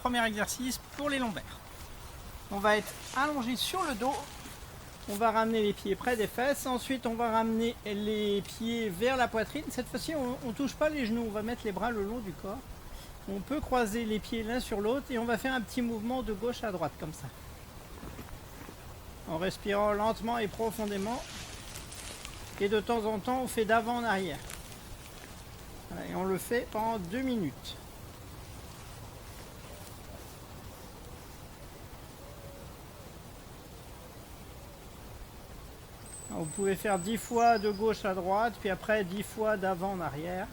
premier exercice pour les lombaires. On va être allongé sur le dos. On va ramener les pieds près des fesses. Ensuite, on va ramener les pieds vers la poitrine. Cette fois-ci, on ne touche pas les genoux. On va mettre les bras le long du corps. On peut croiser les pieds l'un sur l'autre et on va faire un petit mouvement de gauche à droite comme ça. En respirant lentement et profondément. Et de temps en temps, on fait d'avant en arrière. Voilà, et on le fait pendant 2 minutes. Vous pouvez faire 10 fois de gauche à droite, puis après 10 fois d'avant en arrière.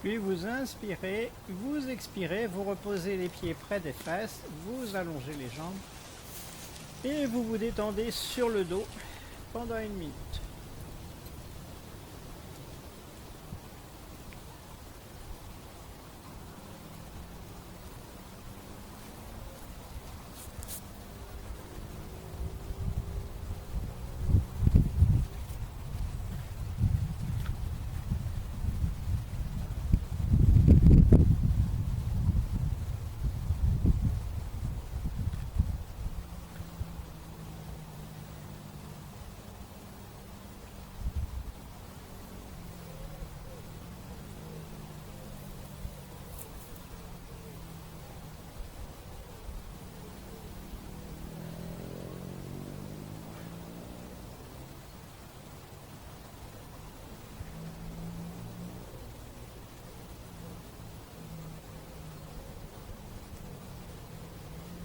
Puis vous inspirez, vous expirez, vous reposez les pieds près des fesses, vous allongez les jambes et vous vous détendez sur le dos pendant 1 minute.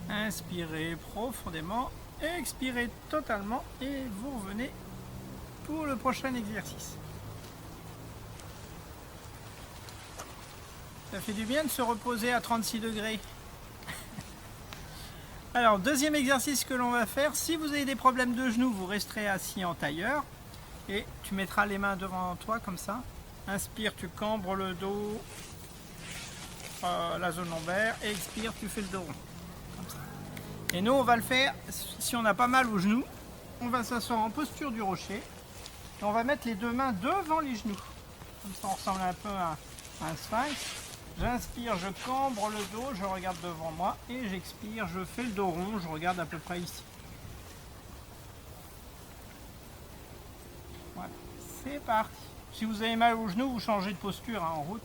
Inspirez profondément, expirez totalement et vous revenez pour le prochain exercice. Ça fait du bien de se reposer à 36 degrés. Alors, deuxième exercice que l'on va faire, si vous avez des problèmes de genoux, vous resterez assis en tailleur et tu mettras les mains devant toi comme ça. Inspire, tu cambres le dos, la zone lombaire, et expire, tu fais le dos rond. Et nous, on va le faire, si on a pas mal aux genoux, on va s'asseoir en posture du rocher et on va mettre les 2 mains devant les genoux. Comme ça, on ressemble un peu à un sphinx. J'inspire, je cambre le dos, je regarde devant moi et j'expire, je fais le dos rond, je regarde à peu près ici. Voilà, c'est parti. Si vous avez mal aux genoux, vous changez de posture en route.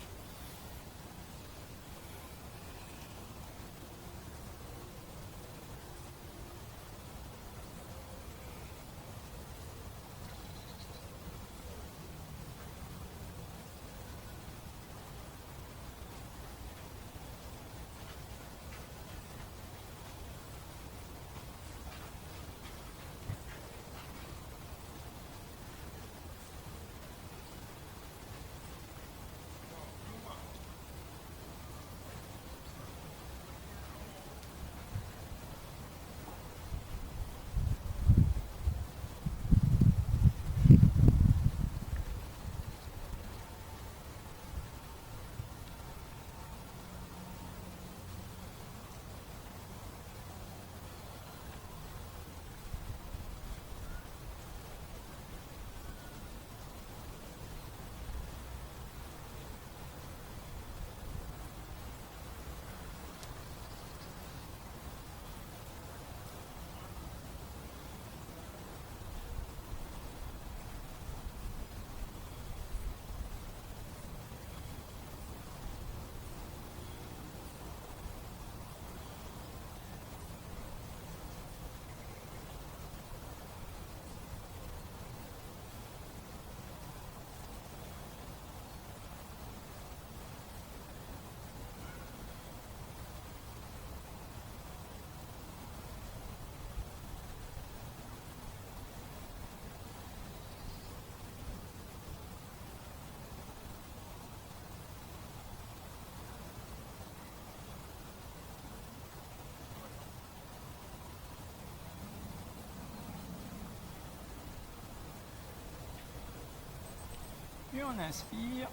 Puis on inspire,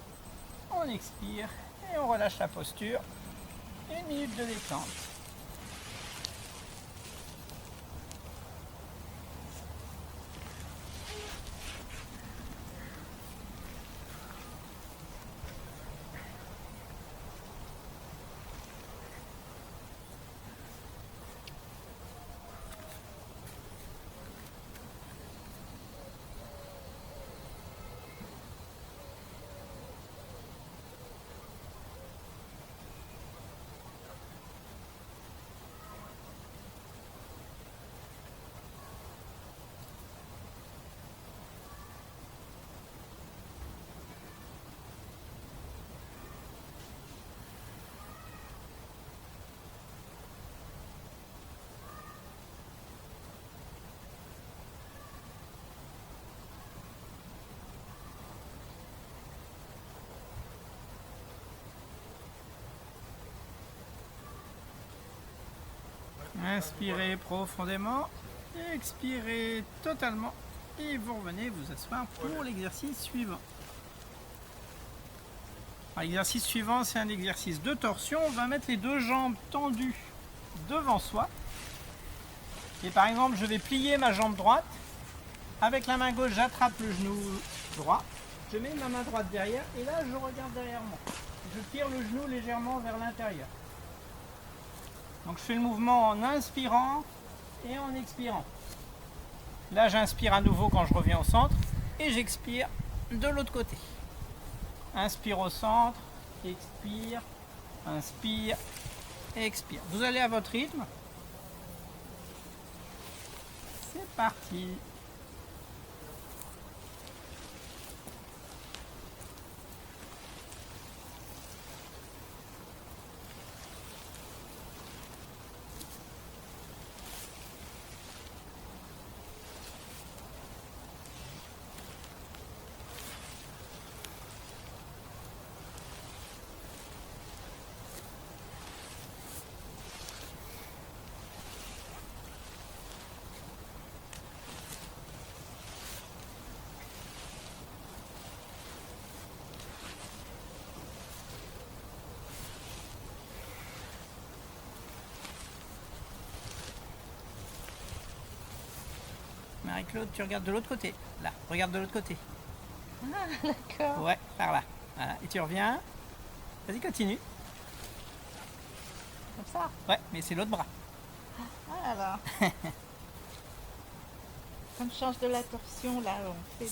on expire et on relâche la posture. 1 minute de détente. Inspirez profondément, expirez totalement et vous revenez vous asseoir pour l'exercice suivant. L'exercice suivant, c'est un exercice de torsion. On va mettre les deux jambes tendues devant soi. Et par exemple, je vais plier ma jambe droite. Avec la main gauche, j'attrape le genou droit. Je mets ma main droite derrière et là, je regarde derrière moi. Je tire le genou légèrement vers l'intérieur. Donc je fais le mouvement en inspirant et en expirant. Là j'inspire à nouveau quand je reviens au centre et j'expire de l'autre côté. Inspire au centre, expire, inspire, expire. Vous allez à votre rythme. C'est parti. Marie-Claude, tu regardes de l'autre côté. Là, regarde de l'autre côté. Ah, d'accord. Ouais, par là. Voilà. Et tu reviens. Vas-y, continue. Comme ça. Ouais, mais c'est l'autre bras. Ah, alors. Quand on change de la torsion, là, on fait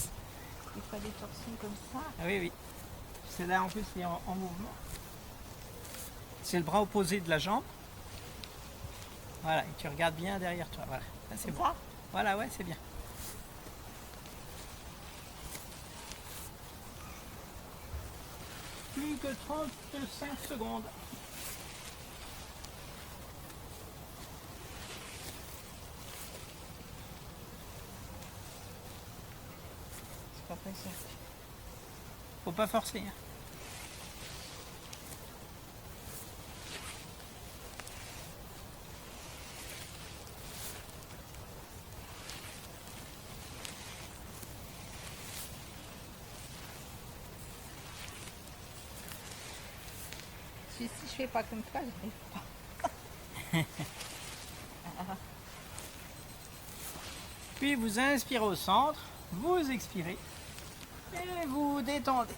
des fois des torsions comme ça. Ah oui, oui. C'est là en plus, il est en mouvement. C'est le bras opposé de la jambe. Voilà, et tu regardes bien derrière toi. Voilà, là, c'est bon. Ça. Voilà, ouais, c'est bien. Plus que 35 secondes. C'est pas pressé. Faut pas forcer. Hein. Si je fais pas comme toi, je n'arrive pas. Puis vous inspirez au centre, vous expirez et vous détendez.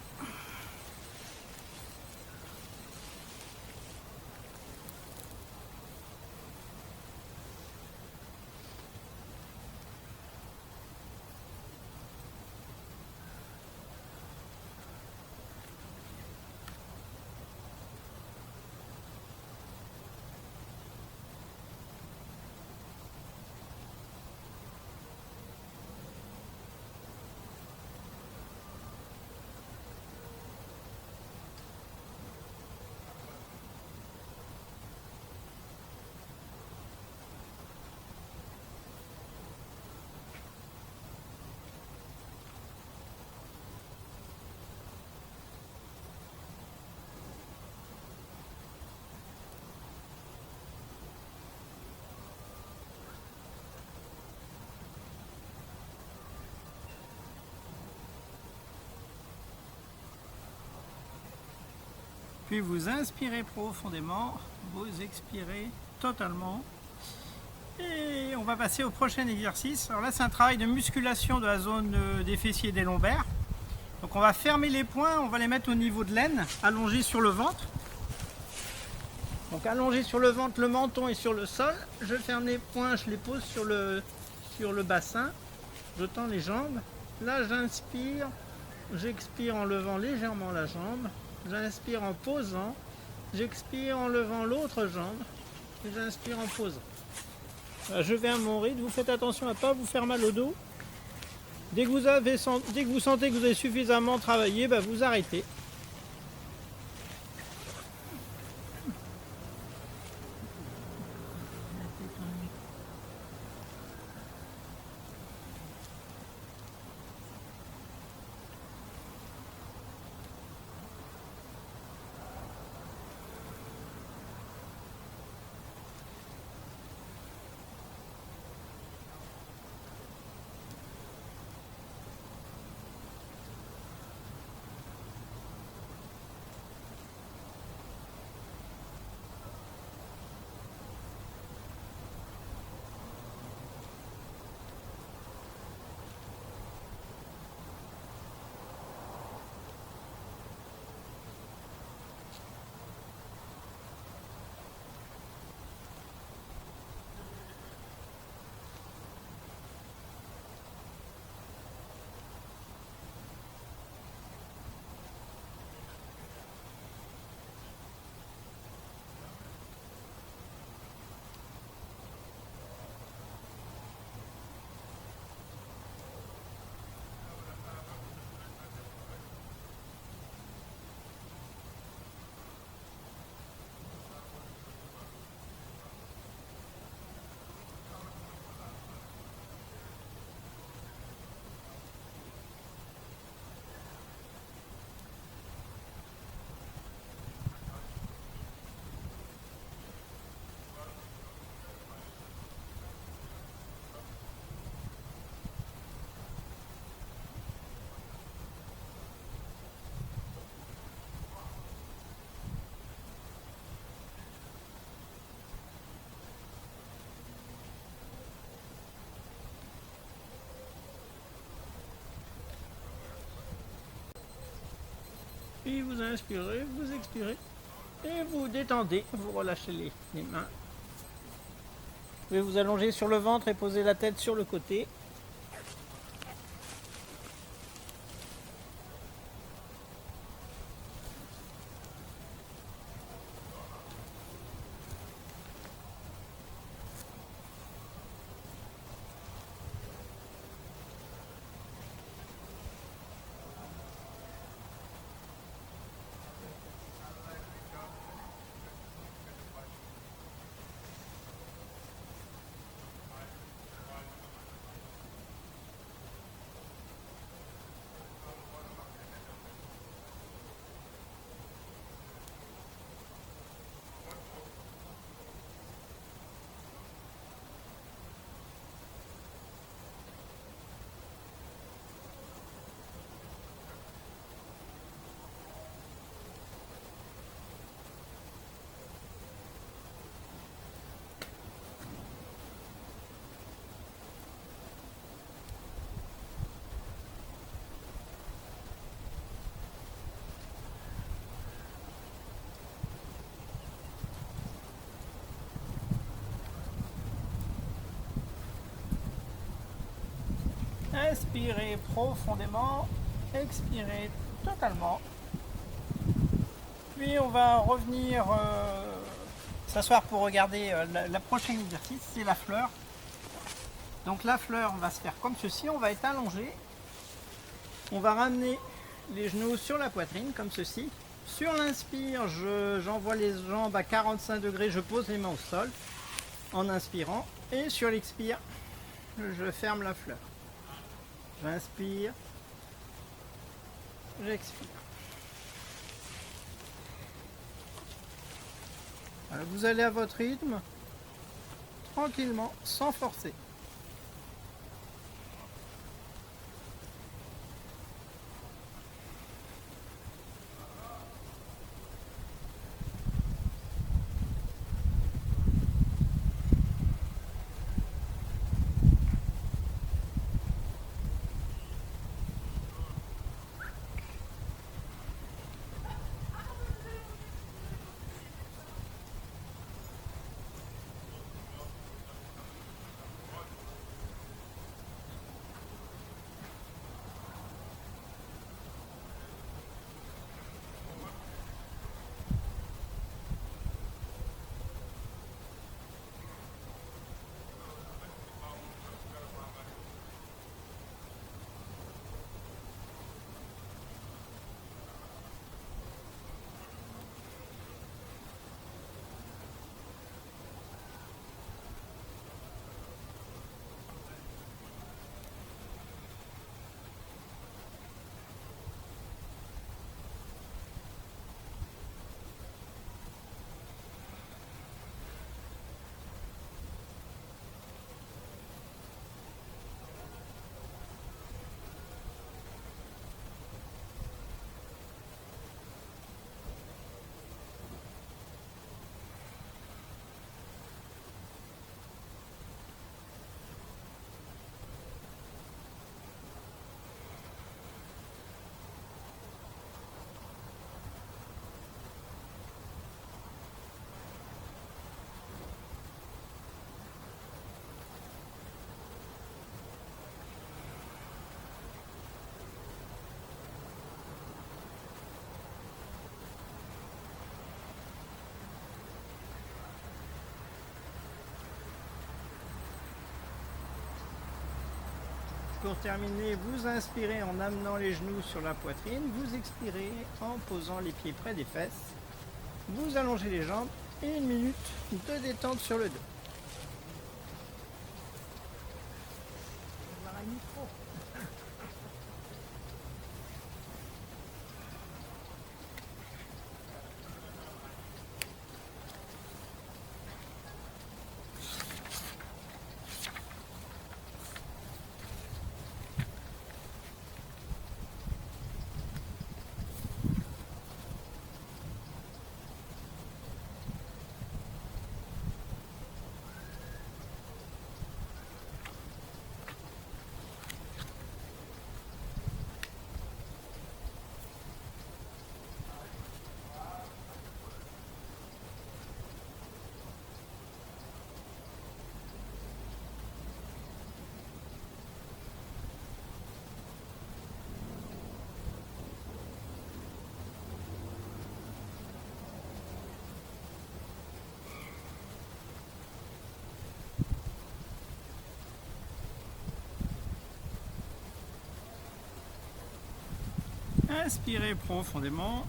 Puis vous inspirez profondément, vous expirez totalement. Et on va passer au prochain exercice. Alors là, c'est un travail de musculation de la zone des fessiers et des lombaires. Donc on va fermer les poings, on va les mettre au niveau de l'aine, allongés sur le ventre. Donc allongé sur le ventre, le menton est sur le sol. Je ferme les poings, je les pose sur le bassin. Je tends les jambes. Là, j'inspire, j'expire en levant légèrement la jambe. J'inspire en posant. J'expire en levant l'autre jambe. Et j'inspire en posant. Je vais à mon rythme. Vous faites attention à ne pas vous faire mal au dos. Dès que vous sentez que vous avez suffisamment travaillé, vous arrêtez. Puis vous inspirez, vous expirez et vous détendez, vous relâchez les mains. Vous pouvez vous allonger sur le ventre et poser la tête sur le côté. Inspirez profondément, expirez totalement. Puis on va revenir s'asseoir pour regarder la prochaine exercice, c'est la fleur. Donc la fleur, on va se faire comme ceci, on va être allongé. On va ramener les genoux sur la poitrine, comme ceci. Sur l'inspire, j'envoie les jambes à 45 degrés, je pose les mains au sol en inspirant. Et sur l'expire, je ferme la fleur. J'inspire, j'expire. Alors, vous allez à votre rythme, tranquillement, sans forcer. pour terminer, vous inspirez en amenant les genoux sur la poitrine, vous expirez en posant les pieds près des fesses, vous allongez les jambes et 1 minute de détente sur le dos. On va avoir un micro. Inspirez profondément,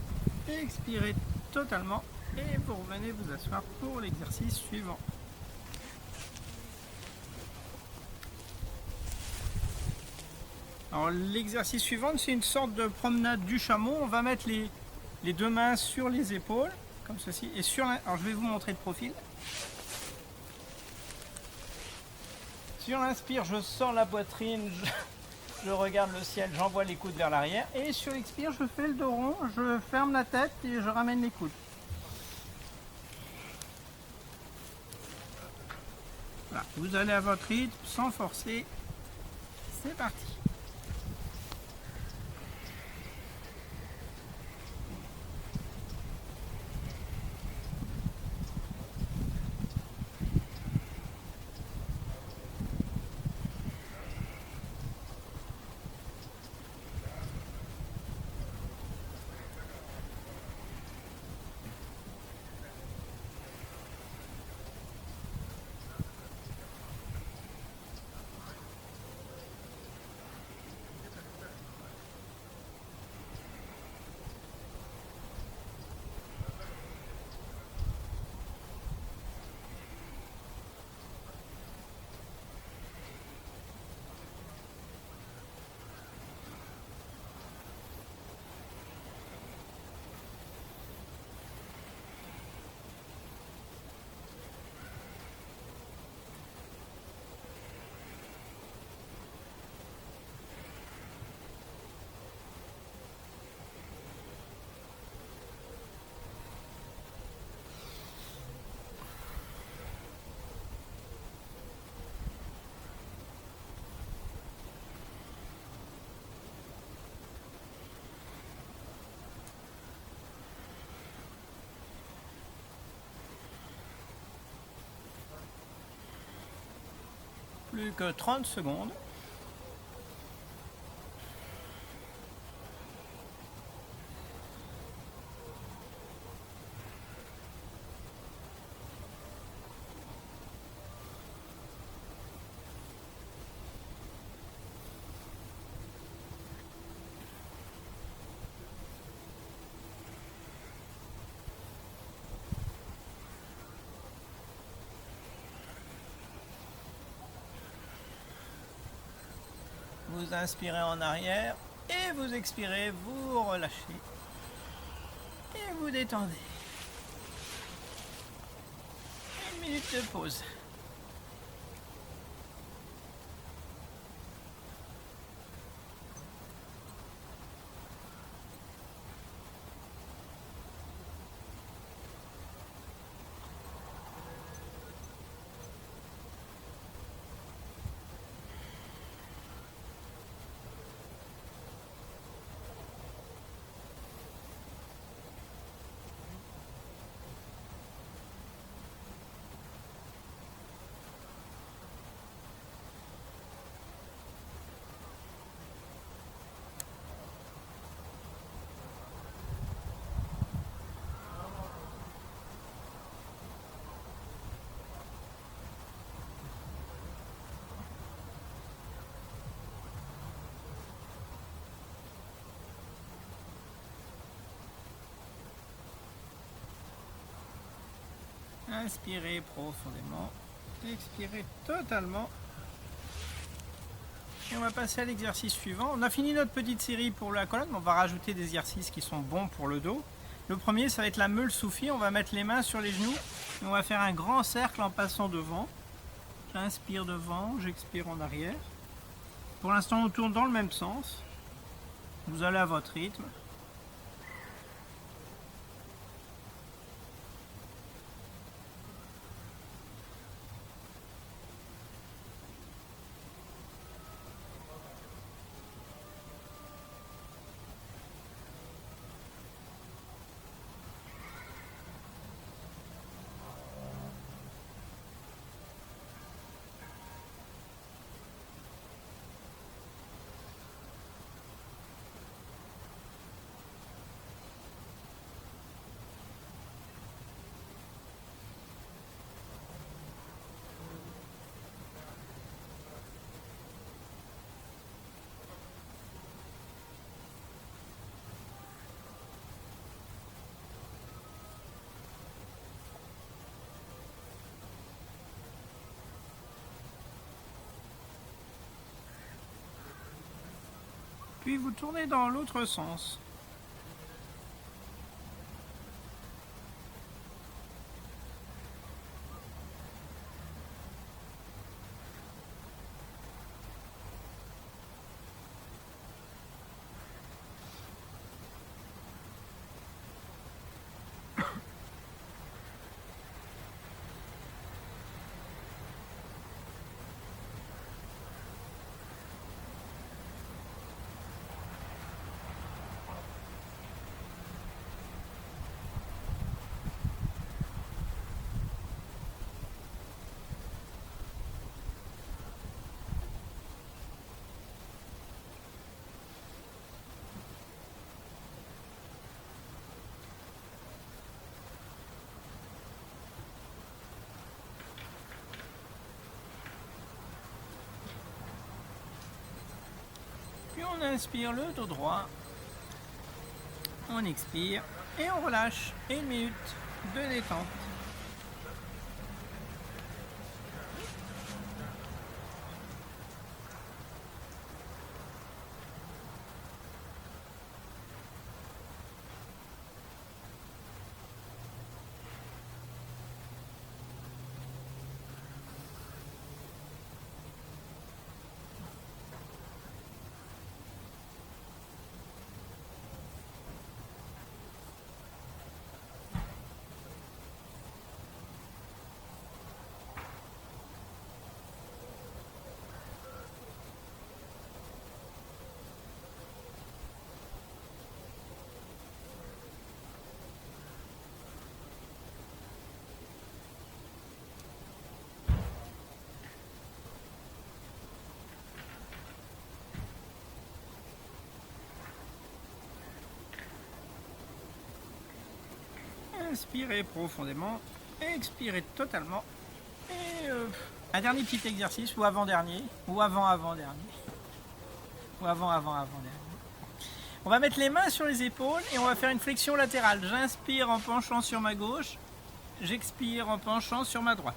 expirez totalement et vous revenez vous asseoir pour l'exercice suivant. Alors l'exercice suivant, c'est une sorte de promenade du chameau. On va mettre les deux mains sur les épaules, comme ceci, et alors je vais vous montrer de profil. Sur l'inspire, je sors la poitrine, je regarde le ciel, j'envoie les coudes vers l'arrière. Et sur l'expire, je fais le dos rond, je ferme la tête et je ramène les coudes. Voilà, vous allez à votre rythme, sans forcer. C'est parti. Plus que 30 secondes. Vous inspirez en arrière et vous expirez, vous relâchez et vous détendez. 1 minute de pause. Inspirez profondément. Expirez totalement. Et on va passer à l'exercice suivant. On a fini notre petite série pour la colonne. On va rajouter des exercices qui sont bons pour le dos. Le premier, ça va être la meule soufie. On va mettre les mains sur les genoux. Et on va faire un grand cercle en passant devant. J'inspire devant, j'expire en arrière. Pour l'instant, on tourne dans le même sens. Vous allez à votre rythme. Puis vous tournez dans l'autre sens. Puis on inspire le dos droit. On expire et on relâche. Et 1 minute de détente. Inspirez profondément, expirez totalement. Et un dernier petit exercice, ou avant-dernier, ou avant-avant-dernier, ou avant-avant-avant-dernier. On va mettre les mains sur les épaules et on va faire une flexion latérale. J'inspire en penchant sur ma gauche, j'expire en penchant sur ma droite.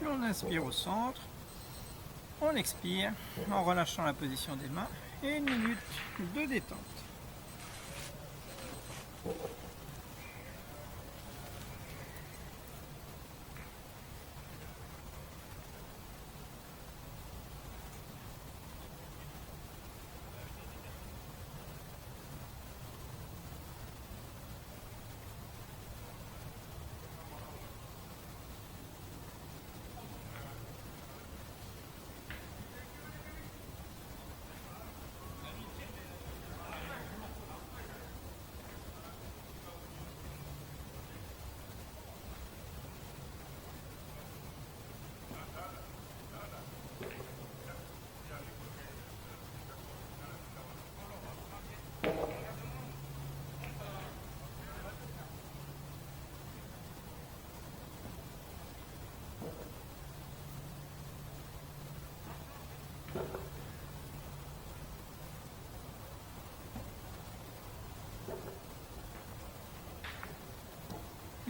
Puis on inspire au centre. On expire en relâchant la position des mains. Et 1 minute de détente.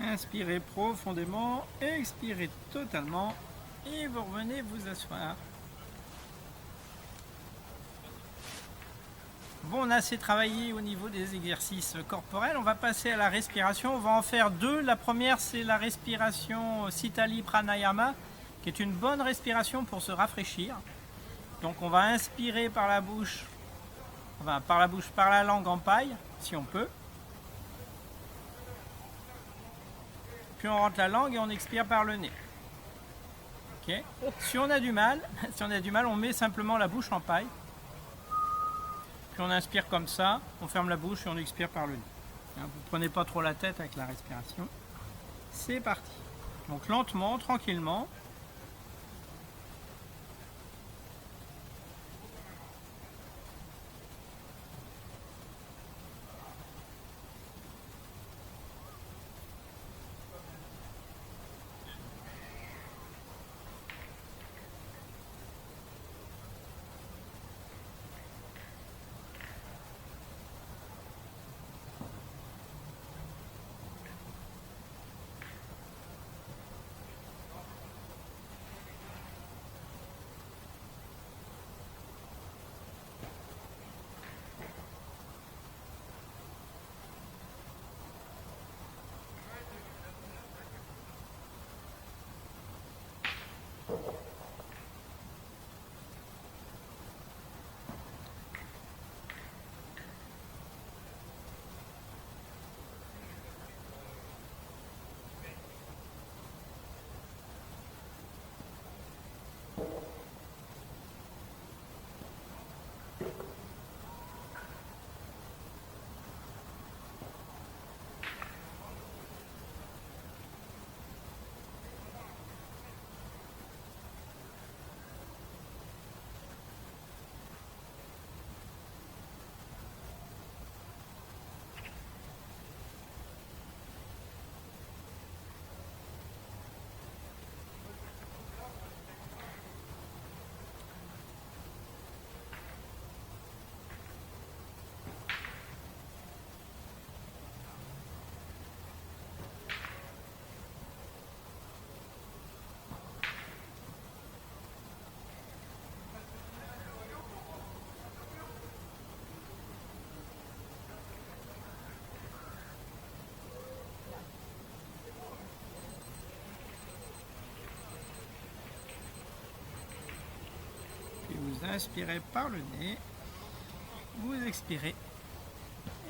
Inspirez profondément, expirez totalement et vous revenez vous asseoir. Bon, on a assez travaillé au niveau des exercices corporels. On va passer à la respiration. On va en faire 2. La première, c'est la respiration Sitali Pranayama, qui est une bonne respiration pour se rafraîchir. Donc on va inspirer par la bouche, par la langue en paille, si on peut. Puis on rentre la langue et on expire par le nez. Okay. Si on a du mal, on met simplement la bouche en paille. Puis on inspire comme ça, on ferme la bouche et on expire par le nez. Vous ne prenez pas trop la tête avec la respiration. C'est parti. Donc lentement, tranquillement. Vous inspirez par le nez, vous expirez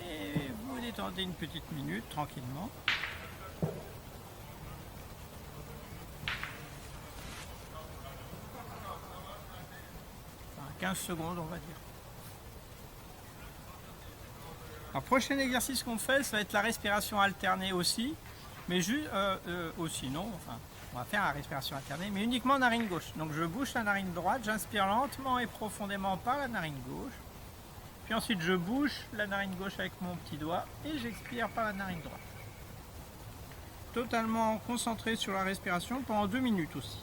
et vous détendez une petite minute tranquillement. Enfin, 15 secondes on va dire. Alors, prochain exercice qu'on fait, ça va être la respiration alternée aussi, mais juste aussi non, enfin on va faire la respiration alternée, mais uniquement narine gauche. Donc je bouche la narine droite, j'inspire lentement et profondément par la narine gauche. Puis ensuite je bouche la narine gauche avec mon petit doigt et j'expire par la narine droite. Totalement concentré sur la respiration pendant 2 minutes aussi.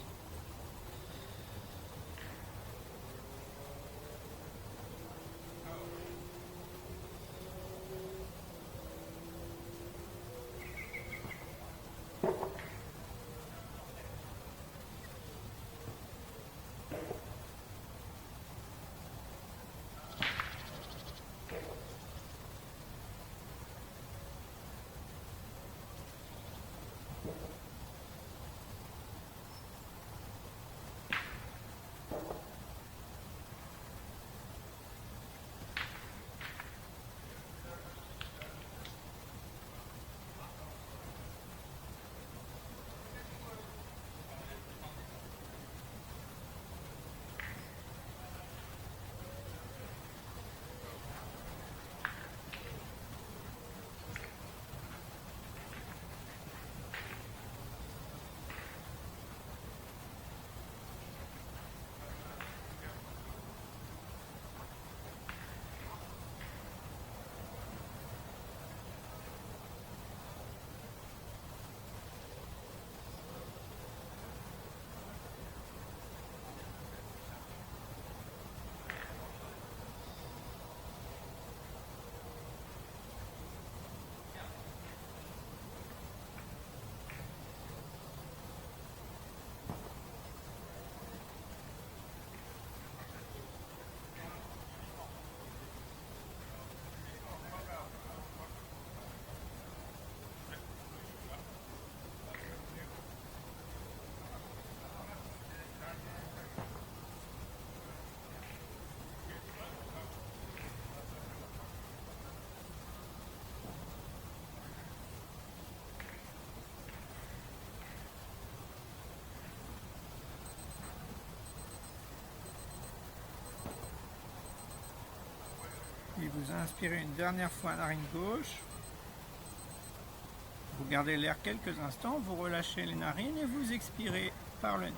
vous inspirez une dernière fois narine gauche. Vous gardez l'air quelques instants, vous relâchez les narines et vous expirez par le nez.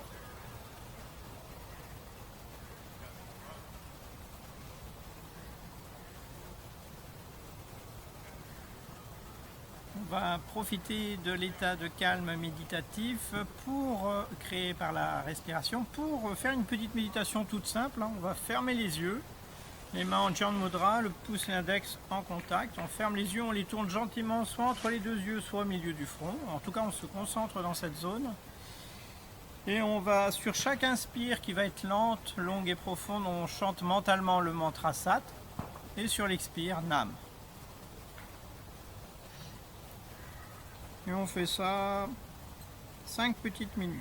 On va profiter de l'état de calme méditatif pour créer par la respiration, pour faire une petite méditation toute simple. On va fermer les yeux, les mains en Jhana Mudra, le pouce et l'index en contact. On ferme les yeux, on les tourne gentiment, soit entre les deux yeux, soit au milieu du front. En tout cas, on se concentre dans cette zone. Et on va, sur chaque inspire qui va être lente, longue et profonde, on chante mentalement le mantra Sat. Et sur l'expire, Nam. Et on fait ça 5 petites minutes.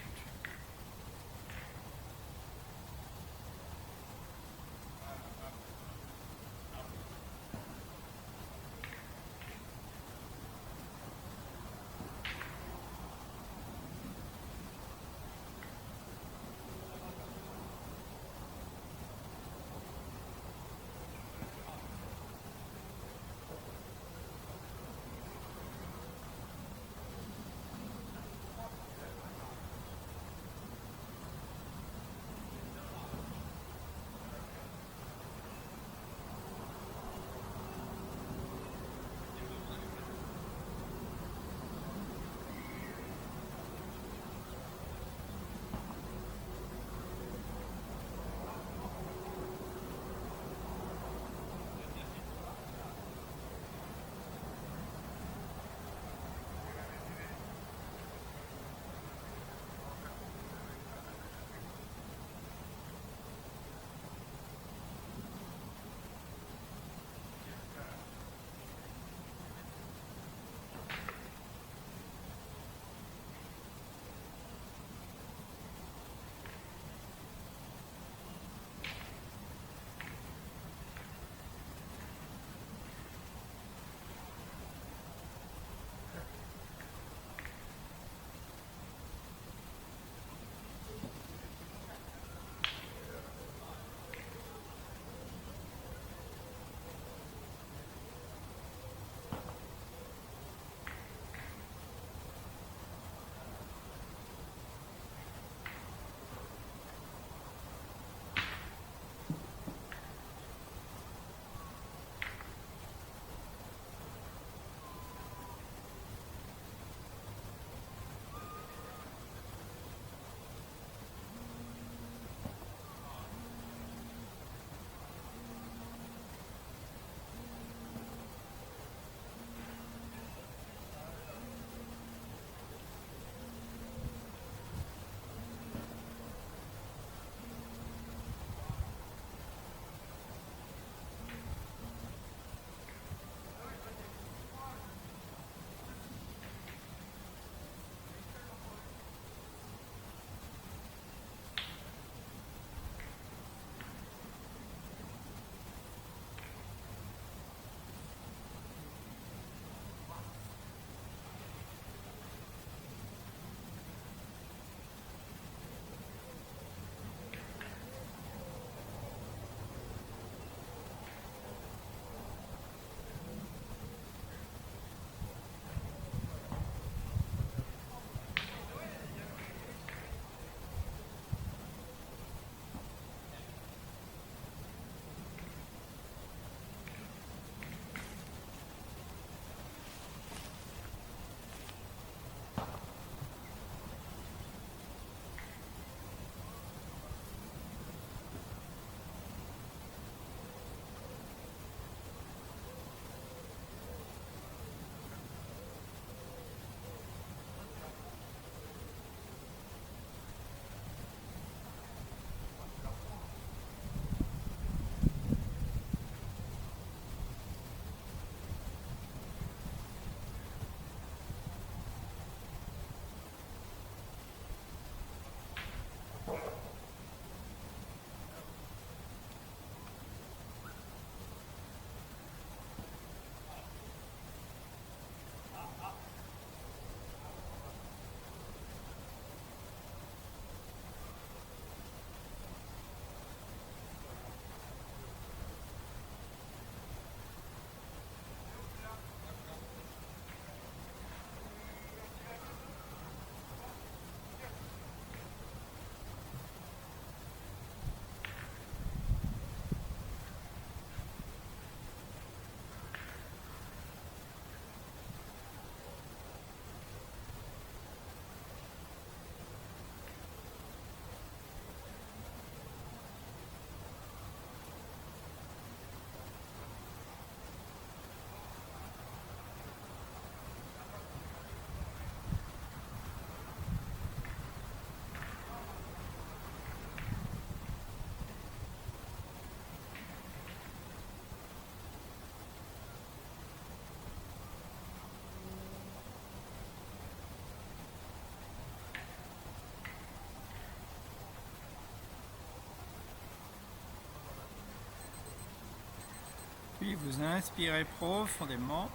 Puis vous inspirez profondément,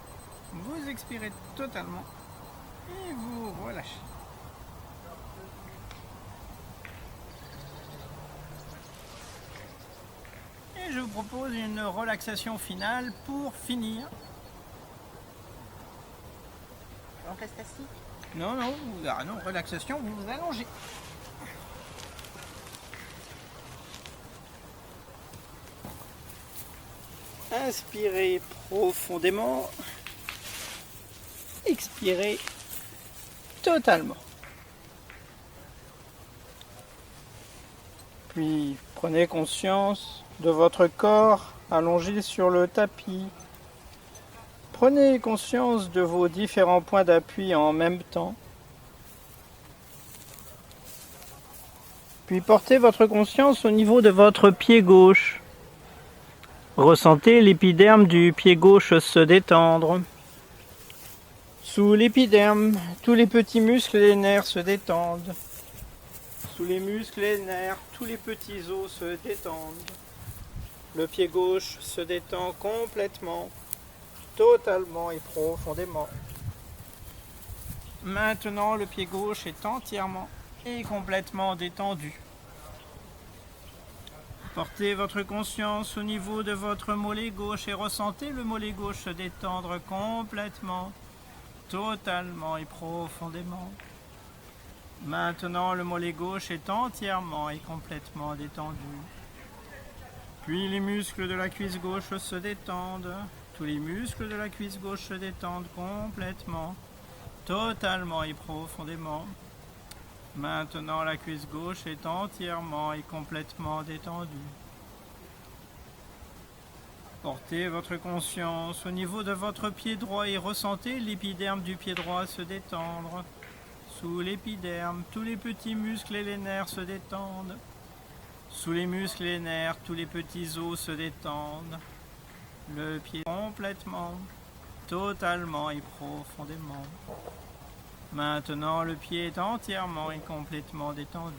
vous expirez totalement et vous relâchez. Et je vous propose une relaxation finale pour finir. On reste assis. Non, relaxation, vous vous allongez. Inspirez profondément. Expirez totalement. Puis prenez conscience de votre corps allongé sur le tapis. Prenez conscience de vos différents points d'appui en même temps. Puis portez votre conscience au niveau de votre pied gauche. Ressentez l'épiderme du pied gauche se détendre. Sous l'épiderme, tous les petits muscles et les nerfs se détendent. Sous les muscles et les nerfs, tous les petits os se détendent. Le pied gauche se détend complètement, totalement et profondément. Maintenant, le pied gauche est entièrement et complètement détendu. Portez votre conscience au niveau de votre mollet gauche et ressentez le mollet gauche se détendre complètement, totalement et profondément. Maintenant, le mollet gauche est entièrement et complètement détendu. Puis les muscles de la cuisse gauche se détendent. Tous les muscles de la cuisse gauche se détendent complètement, totalement et profondément. Maintenant, la cuisse gauche est entièrement et complètement détendue. Portez votre conscience au niveau de votre pied droit et ressentez l'épiderme du pied droit se détendre. Sous l'épiderme, tous les petits muscles et les nerfs se détendent. Sous les muscles et les nerfs, tous les petits os se détendent. Le pied complètement, totalement et profondément. Maintenant, le pied est entièrement et complètement détendu.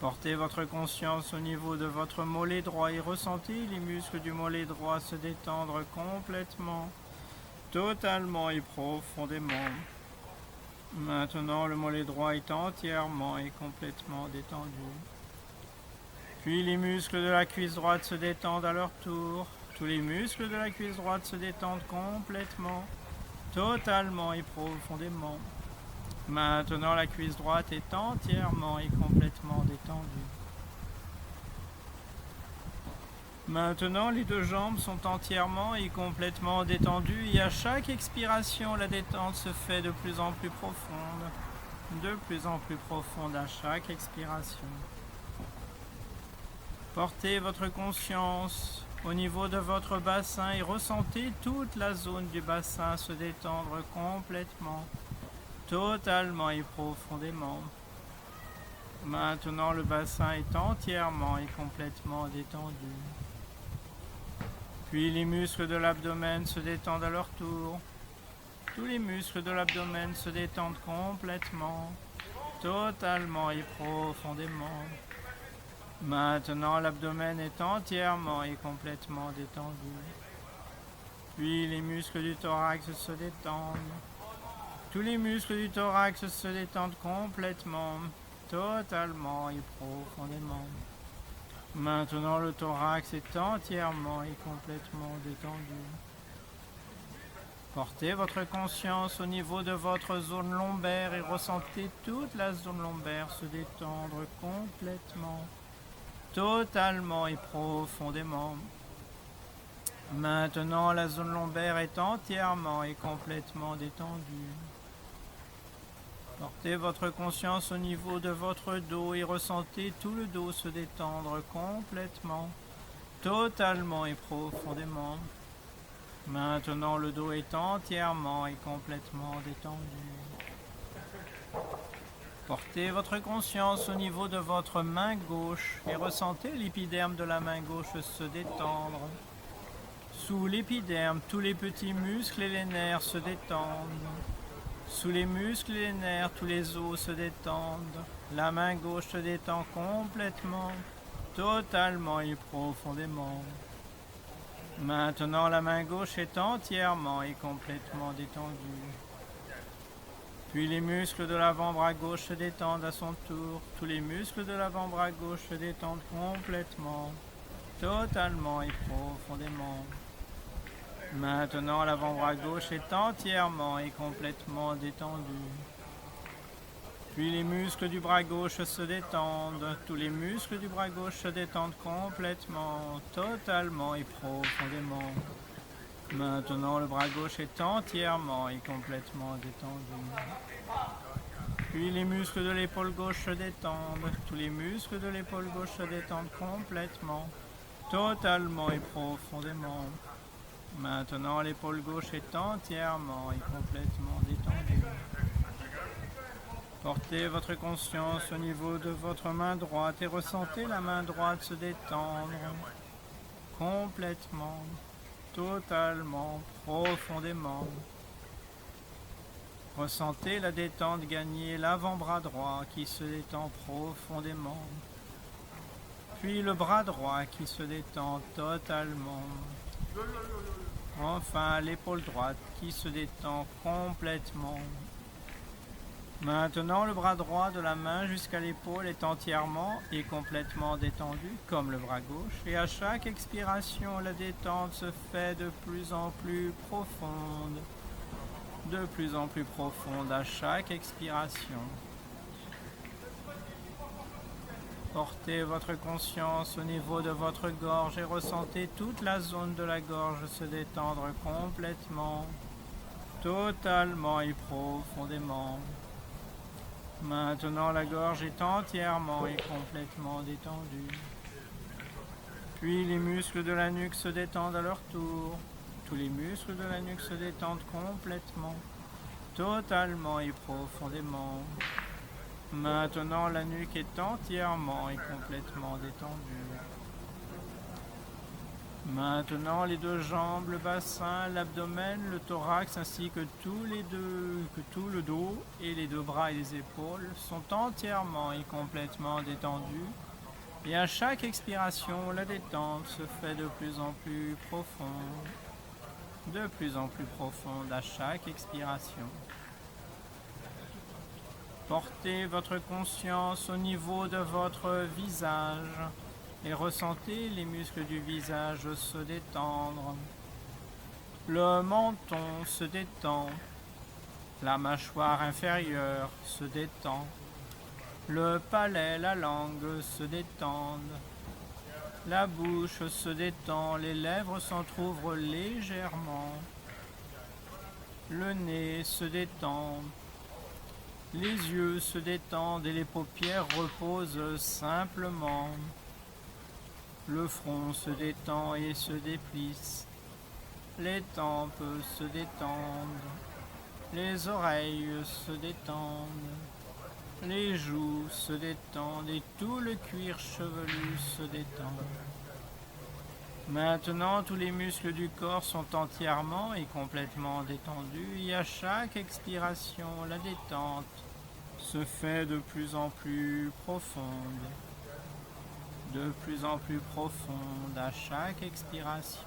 Portez votre conscience au niveau de votre mollet droit et ressentez les muscles du mollet droit se détendre complètement, totalement et profondément. Maintenant, le mollet droit est entièrement et complètement détendu. Puis les muscles de la cuisse droite se détendent à leur tour. Tous les muscles de la cuisse droite se détendent complètement, totalement et profondément. Maintenant, la cuisse droite est entièrement et complètement détendue. Maintenant, les deux jambes sont entièrement et complètement détendues et à chaque expiration, la détente se fait de plus en plus profonde. De plus en plus profonde à chaque expiration. Portez votre conscience au niveau de votre bassin et ressentez toute la zone du bassin se détendre complètement, totalement et profondément. Maintenant, le bassin est entièrement et complètement détendu. Puis les muscles de l'abdomen se détendent à leur tour. Tous les muscles de l'abdomen se détendent complètement, totalement et profondément. Maintenant, l'abdomen est entièrement et complètement détendu. Puis les muscles du thorax se détendent. Tous les muscles du thorax se détendent complètement, totalement et profondément. Maintenant, le thorax est entièrement et complètement détendu. Portez votre conscience au niveau de votre zone lombaire et ressentez toute la zone lombaire se détendre complètement, totalement et profondément. Maintenant, la zone lombaire est entièrement et complètement détendue. Portez votre conscience au niveau de votre dos et ressentez tout le dos se détendre complètement, totalement et profondément. Maintenant, le dos est entièrement et complètement détendu. Portez votre conscience au niveau de votre main gauche et ressentez l'épiderme de la main gauche se détendre. Sous l'épiderme, tous les petits muscles et les nerfs se détendent. Sous les muscles et les nerfs, tous les os se détendent. La main gauche se détend complètement, totalement et profondément. Maintenant, la main gauche est entièrement et complètement détendue. Puis les muscles de l'avant-bras gauche se détendent à son tour. Tous les muscles de l'avant-bras gauche se détendent complètement, totalement et profondément. Maintenant, l'avant-bras gauche est entièrement et complètement détendu. Puis les muscles du bras gauche se détendent. Tous les muscles du bras gauche se détendent complètement, totalement et profondément. Maintenant, le bras gauche est entièrement et complètement détendu. Puis les muscles de l'épaule gauche se détendent. Tous les muscles de l'épaule gauche se détendent complètement, totalement et profondément. Maintenant, l'épaule gauche est entièrement et complètement détendue. Portez votre conscience au niveau de votre main droite et ressentez la main droite se détendre complètement, totalement, profondément. Ressentez la détente gagner l'avant-bras droit qui se détend profondément. Puis le bras droit qui se détend totalement. Enfin, l'épaule droite qui se détend complètement. Maintenant, le bras droit de la main jusqu'à l'épaule est entièrement et complètement détendu, comme le bras gauche. Et à chaque expiration, la détente se fait de plus en plus profonde. De plus en plus profonde à chaque expiration. Portez votre conscience au niveau de votre gorge et ressentez toute la zone de la gorge se détendre complètement, totalement et profondément. Maintenant, la gorge est entièrement et complètement détendue. Puis les muscles de la nuque se détendent à leur tour. Tous les muscles de la nuque se détendent complètement, totalement et profondément. Maintenant, la nuque est entièrement et complètement détendue. Maintenant, les deux jambes, le bassin, l'abdomen, le thorax ainsi que tout le dos et les deux bras et les épaules sont entièrement et complètement détendus. Et à chaque expiration, la détente se fait de plus en plus profonde. De plus en plus profonde à chaque expiration. Portez votre conscience au niveau de votre visage et ressentez les muscles du visage se détendre. Le menton se détend, la mâchoire inférieure se détend, le palais, la langue se détendent, la bouche se détend, les lèvres s'entr'ouvrent légèrement, le nez se détend, les yeux se détendent et les paupières reposent simplement. Le front se détend et se déplisse. Les tempes se détendent. Les oreilles se détendent. Les joues se détendent et tout le cuir chevelu se détend. Maintenant, tous les muscles du corps sont entièrement et complètement détendus et à chaque expiration, la détente se fait de plus en plus profonde. De plus en plus profonde à chaque expiration.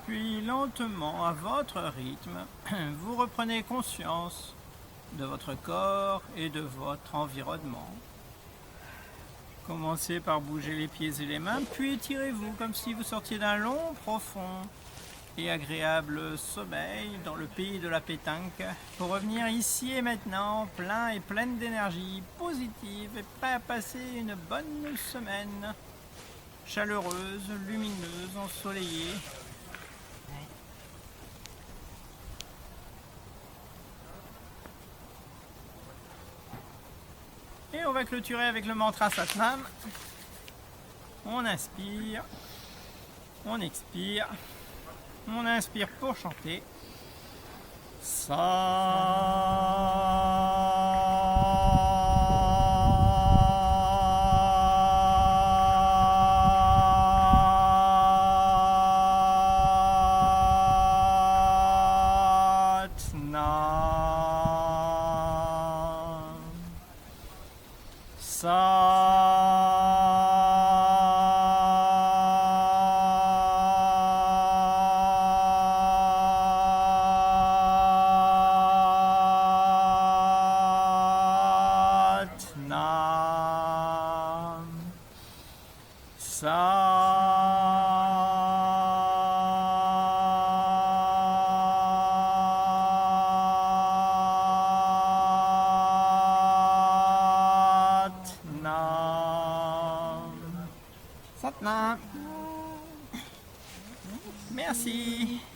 Puis lentement, à votre rythme, vous reprenez conscience de votre corps et de votre environnement. Commencez par bouger les pieds et les mains, puis étirez-vous comme si vous sortiez d'un long, profond et agréable sommeil dans le pays de la pétanque pour revenir ici et maintenant plein et pleine d'énergie positive et prêt à passer une bonne semaine chaleureuse, lumineuse, ensoleillée. Et on va clôturer avec le mantra Satnam. On inspire, on expire, on inspire pour chanter. Satnam. Merci.